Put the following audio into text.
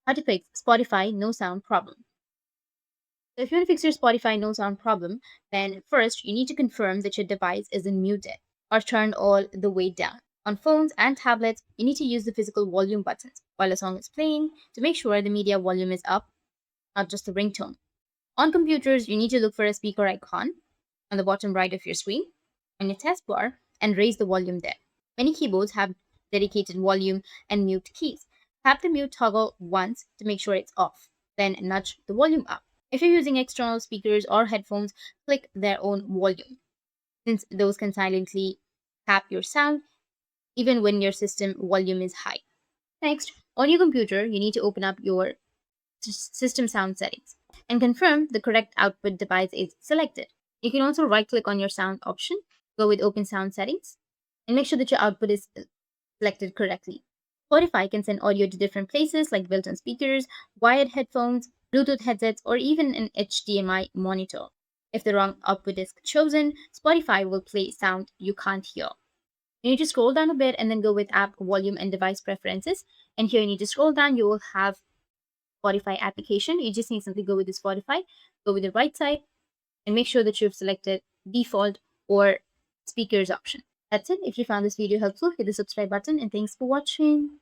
How to fix Spotify no sound problem. So if you want to fix your Spotify no sound problem, then first you need to confirm that your device isn't muted or turned all the way down. On phones and tablets, you need to use the physical volume buttons while a song is playing to make sure the media volume is up, not just the ringtone. On computers, you need to look for a speaker icon on the bottom right of your screen on your taskbar and raise the volume there. Many keyboards have dedicated volume and mute keys. Tap the mute toggle once to make sure it's off, then nudge the volume up. If you're using external speakers or headphones, click their own volume, since those can silently tap your sound even when your system volume is high. Next, on your computer, you need to open up your system sound settings and confirm the correct output device is selected. You can also right click on your sound option, go with open sound settings, and make sure that your output is selected correctly. Spotify can send audio to different places like built in speakers, wired headphones, Bluetooth headsets, or even an HDMI monitor. If the wrong output is chosen, Spotify will play sound you can't hear. You need to scroll down a bit and then go with app volume and device preferences. And here you need to scroll down, you will have Spotify application. You just need simply go with the Spotify, go with the right side, and make sure that you've selected default or speakers option. That's it. If you found this video helpful, hit the subscribe button and thanks for watching.